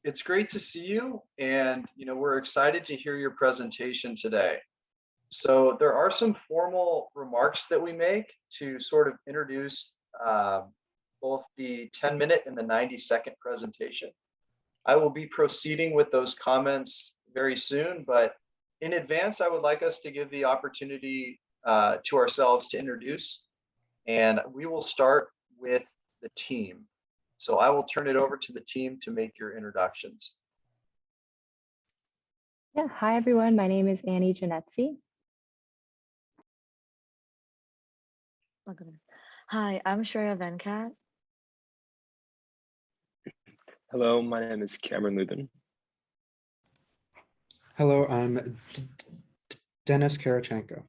it's great to see you, and we're excited to hear your presentation today. So there are some formal remarks that we make to sort of introduce both the 10-minute and the 90-second presentation. I will be proceeding with those comments very soon, but in advance, I would like us to give the opportunity to ourselves to introduce, and we will start with the team. So I will turn it over to the team to make your introductions. Yeah, hi everyone, my name is Annie Janetzi. Hi, I'm Shreya Venkat. Hello, my name is Cameron Lubin. Hello, I'm Dennis Karachenko.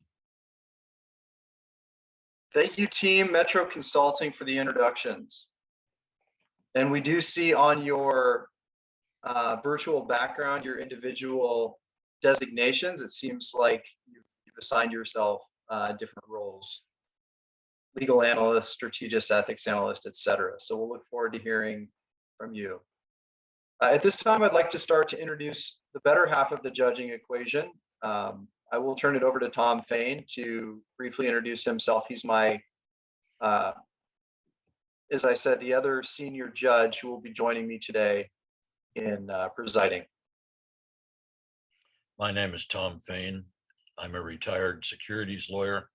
Thank you, team Metro Consulting, for the introductions. And we do see on your virtual background your individual designations. It seems like you've assigned yourself different roles: legal analyst, strategist, ethics analyst, etc. So we'll look forward to hearing from you. At this time, I'd like to start to introduce the better half of the judging equation. I will turn it over to Tom Fain to briefly introduce himself. He's my, as I said, the other senior judge who will be joining me today in presiding. My name is Tom Fain. I'm a retired securities lawyer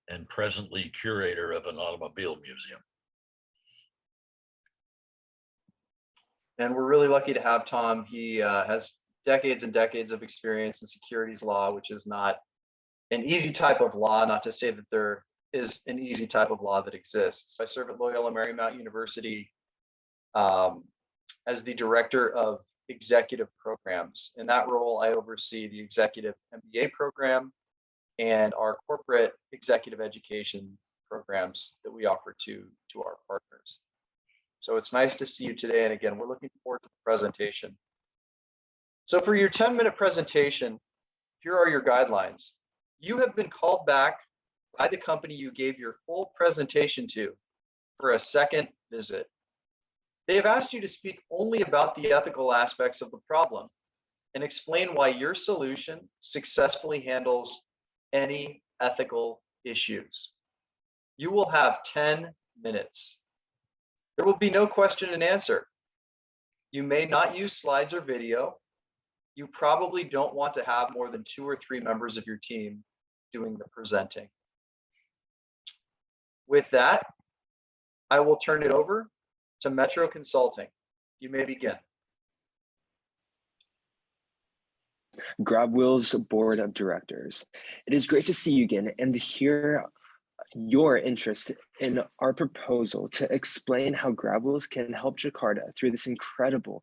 and presently curator of an automobile museum. And we're really lucky to have Tom. He has decades and decades of experience in securities law, which is not an easy type of law, not to say that there is an easy type of law that exists. I serve at Loyola Marymount University as the director of executive programs. In that role, I oversee the executive MBA program and our corporate executive education programs that we offer to our partners. So it's nice to see you today. And again, we're looking forward to the presentation. So for your 10-minute presentation, here are your guidelines. You have been called back by the company you gave your full presentation to for a second visit. They have asked you to speak only about the ethical aspects of the problem and explain why your solution successfully handles any ethical issues. You will have 10 minutes. There will be no question and answer. You may not use slides or video. You probably don't want to have more than 2 or 3 members of your team doing the presenting. With that, I will turn it over to Metro Consulting. You may begin. GrabWheel's Board of Directors. It is great to see you again and to hear your interest in our proposal to explain how GrabWheels can help Jakarta through this incredible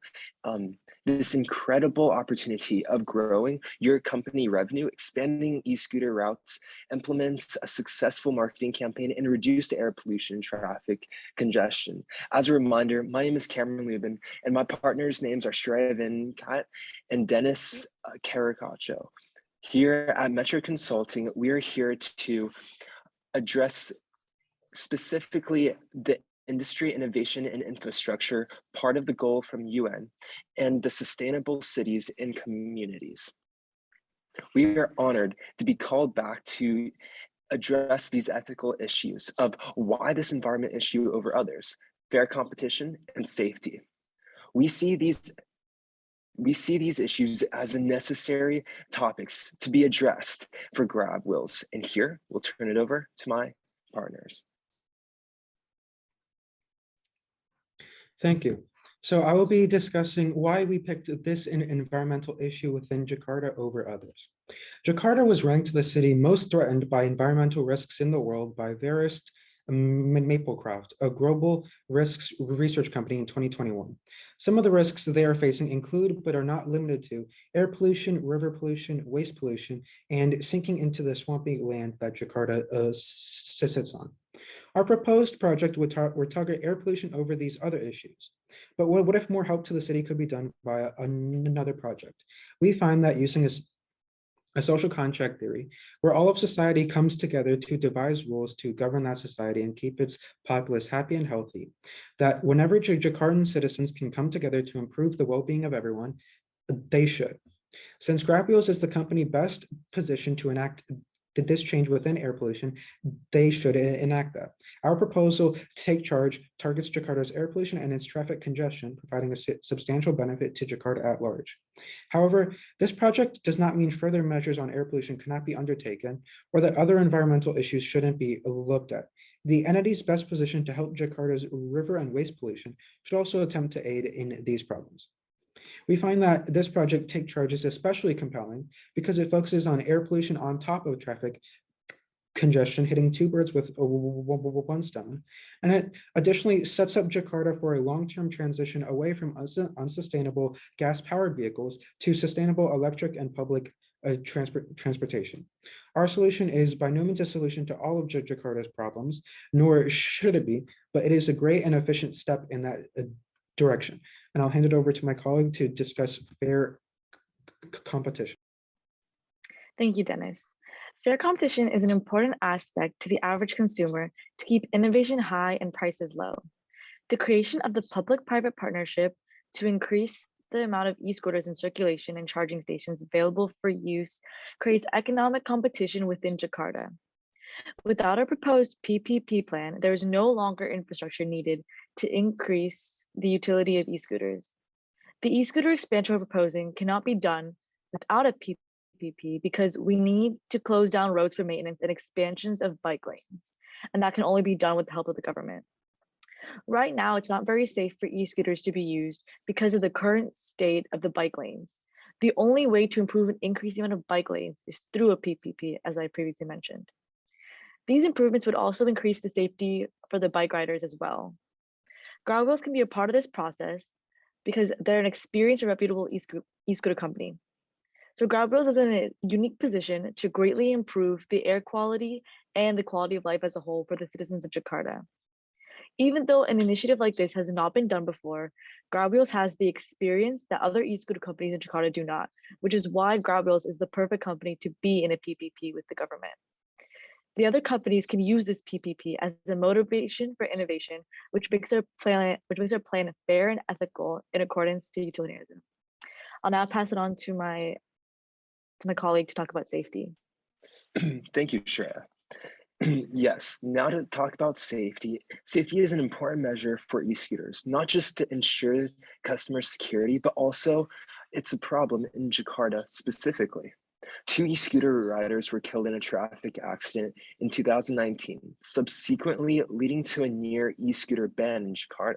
opportunity of growing your company revenue, expanding e-scooter routes, implements a successful marketing campaign, and reduce air pollution and traffic congestion. As a reminder, my name is Cameron Lubin, and my partners' names are Shreya Venkat and Dennis Caracacho. Here at Metro Consulting, we are here to address specifically the industry, innovation, and infrastructure part of the goal from UN and the sustainable cities and communities. We are honored to be called back to address these ethical issues of why this environment issue over others, fair competition, and safety. We see these issues as necessary topics to be addressed for GrabWheels. And here, we'll turn it over to my partners. Thank you. So I will be discussing why we picked this environmental issue within Jakarta over others. Jakarta was ranked the city most threatened by environmental risks in the world by Verisk Maplecroft, a global risks research company, in 2021. Some of the risks they are facing include, but are not limited to, air pollution, river pollution, waste pollution, and sinking into the swampy land that Jakarta sits on. Our proposed project would target air pollution over these other issues. But what if more help to the city could be done by another project? We find that using a social contract theory, where all of society comes together to devise rules to govern that society and keep its populace happy and healthy, that whenever Jakartan citizens can come together to improve the well-being of everyone, they should. Since Grab Wheels is the company best positioned to enact this change within air pollution, they should enact that. Our proposal to take charge targets Jakarta's air pollution and its traffic congestion, providing a substantial benefit to Jakarta at large. However, this project does not mean further measures on air pollution cannot be undertaken or that other environmental issues shouldn't be looked at. The entities best positioned to help Jakarta's river and waste pollution should also attempt to aid in these problems. We find that this project Take Charge is especially compelling because it focuses on air pollution on top of traffic congestion, hitting two birds with one stone. And it additionally sets up Jakarta for a long-term transition away from unsustainable gas-powered vehicles to sustainable electric and public transportation. Our solution is by no means a solution to all of Jakarta's problems, nor should it be, but it is a great and efficient step in that direction. And I'll hand it over to my colleague to discuss fair competition. Thank you, Dennis. Fair competition is an important aspect to the average consumer to keep innovation high and prices low. The creation of the public-private partnership to increase the amount of e-scooters in circulation and charging stations available for use creates economic competition within Jakarta. Without a proposed PPP plan, there is no longer infrastructure needed to increase the utility of e-scooters. The e-scooter expansion we're proposing cannot be done without a PPP because we need to close down roads for maintenance and expansions of bike lanes, and that can only be done with the help of the government. Right now, it's not very safe for e-scooters to be used because of the current state of the bike lanes. The only way to improve and increase the amount of bike lanes is through a PPP, as I previously mentioned. These improvements would also increase the safety for the bike riders as well. Grab Wheels can be a part of this process because they're an experienced and reputable e-scooter company. So Grab Wheels is in a unique position to greatly improve the air quality and the quality of life as a whole for the citizens of Jakarta. Even though an initiative like this has not been done before, Grab Wheels has the experience that other e-scooter companies in Jakarta do not, which is why Grab Wheels is the perfect company to be in a PPP with the government. The other companies can use this PPP as a motivation for innovation, which makes our plan fair and ethical in accordance to utilitarianism. I'll now pass it on to my colleague to talk about safety. Thank you, Shreya. Yes, now to talk about safety. Safety is an important measure for e-scooters, not just to ensure customer security, but also it's a problem in Jakarta specifically. 2 e-scooter riders were killed in a traffic accident in 2019, subsequently leading to a near e-scooter ban in Jakarta.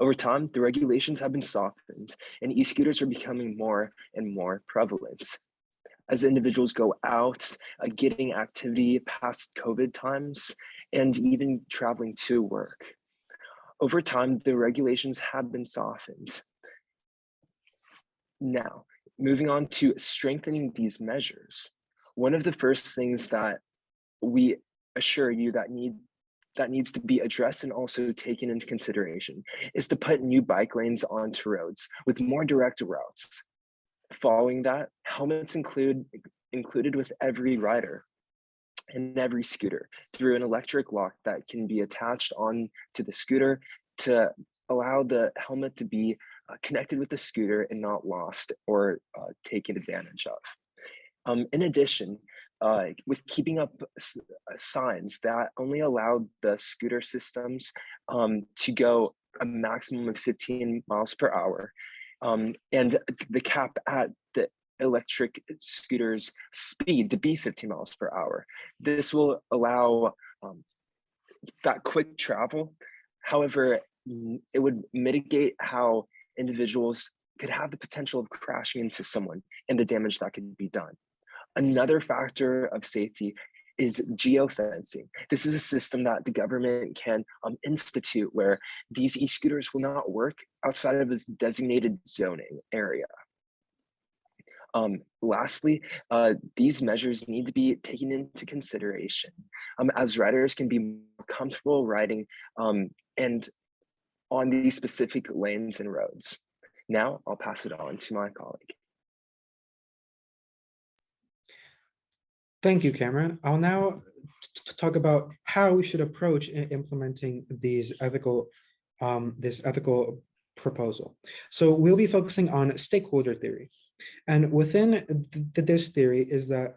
Over time, the regulations have been softened and e-scooters are becoming more and more prevalent. As individuals go out, getting activity past COVID times, and even traveling to work. Over time, the regulations have been softened. Now, moving on to strengthening these measures, one of the first things that we assure you that needs to be addressed and also taken into consideration is to put new bike lanes onto roads with more direct routes. Following that, helmets included with every rider and every scooter through an electric lock that can be attached on to the scooter to allow the helmet to be connected with the scooter and not lost or taken advantage of. In addition, with keeping up signs that only allow the scooter systems to go a maximum of 15 miles per hour, and the cap at the electric scooter's speed to be 15 miles per hour. This will allow that quick travel. However, it would mitigate how individuals could have the potential of crashing into someone and the damage that could be done. Another factor of safety is geofencing. This is a system that the government can institute where these e-scooters will not work outside of this designated zoning area. Lastly, these measures need to be taken into consideration as riders can be more comfortable riding and on these specific lanes and roads. Now I'll pass it on to my colleague. Thank you, Cameron. I'll now talk about how we should approach implementing these this ethical proposal. So we'll be focusing on stakeholder theory. And within this theory is that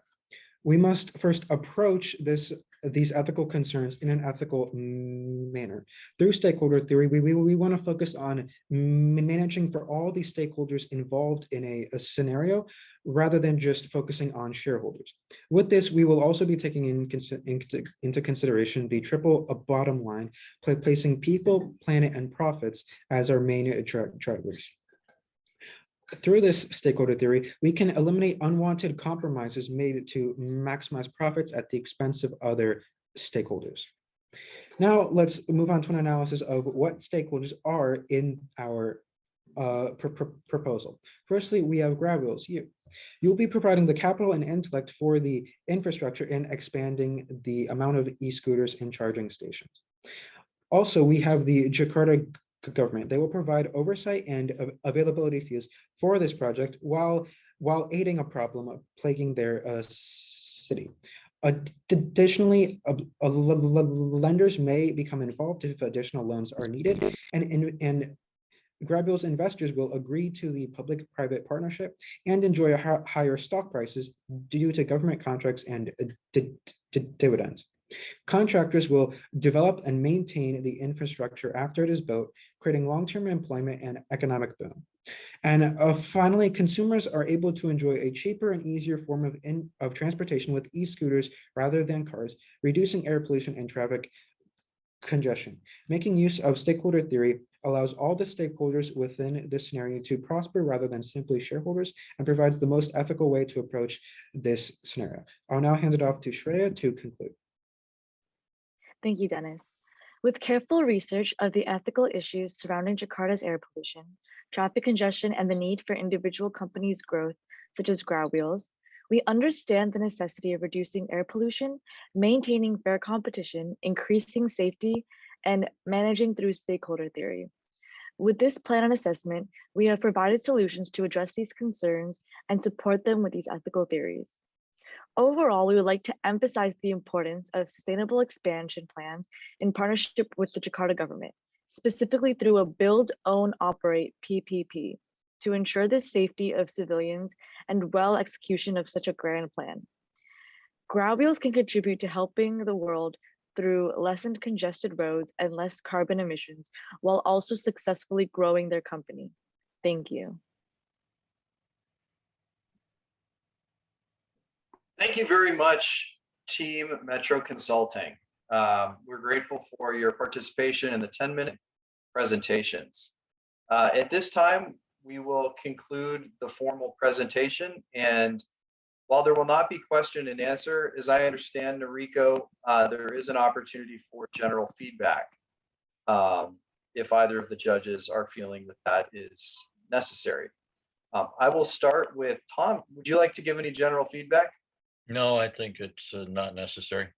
we must first approach these ethical concerns in an ethical manner. Through stakeholder theory, we want to focus on managing for all the stakeholders involved in a scenario, rather than just focusing on shareholders. With this, we will also be taking into consideration the triple bottom line, placing people, planet, and profits as our main drivers. Through this stakeholder theory, we can eliminate unwanted compromises made to maximize profits at the expense of other stakeholders. Now, let's move on to an analysis of what stakeholders are in our proposal. Firstly, we have Gravil's you. You'll be providing the capital and intellect for the infrastructure and expanding the amount of e-scooters and charging stations. Also, we have the Jakarta government. They will provide oversight and availability fees for this project while aiding a problem plaguing their city. Additionally, lenders may become involved if additional loans are needed, and Grabil's investors will agree to the public-private partnership and enjoy higher stock prices due to government contracts and dividends. Contractors will develop and maintain the infrastructure after it is built, creating long-term employment and economic boom. And finally, consumers are able to enjoy a cheaper and easier form of transportation with e-scooters rather than cars, reducing air pollution and traffic congestion. Making use of stakeholder theory allows all the stakeholders within this scenario to prosper rather than simply shareholders, and provides the most ethical way to approach this scenario. I'll now hand it off to Shreya to conclude. Thank you, Dennis. With careful research of the ethical issues surrounding Jakarta's air pollution, traffic congestion, and the need for individual companies' growth, such as Growwheels, we understand the necessity of reducing air pollution, maintaining fair competition, increasing safety, and managing through stakeholder theory. With this plan and assessment, we have provided solutions to address these concerns and support them with these ethical theories. Overall, we would like to emphasize the importance of sustainable expansion plans in partnership with the Jakarta government, specifically through a build, own, operate PPP, to ensure the safety of civilians and well execution of such a grand plan. Growwheels can contribute to helping the world through lessened congested roads and less carbon emissions, while also successfully growing their company. Thank you. Thank you very much, Team Metro Consulting. We're grateful for your participation in the 10-minute presentations. At this time, we will conclude the formal presentation, and while there will not be question and answer, as I understand, Noriko, there is an opportunity for general feedback if either of the judges are feeling that that is necessary. I will start with Tom. Would you like to give any general feedback? No, I think it's not necessary.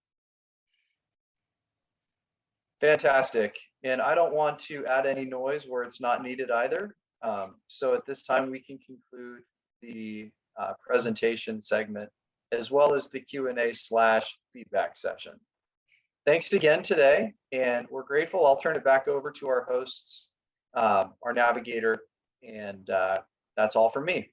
Fantastic. And I don't want to add any noise where it's not needed either. So at this time, we can conclude the presentation segment, as well as the Q&A/feedback session. Thanks again today, and we're grateful. I'll turn it back over to our hosts, our navigator, and that's all from me.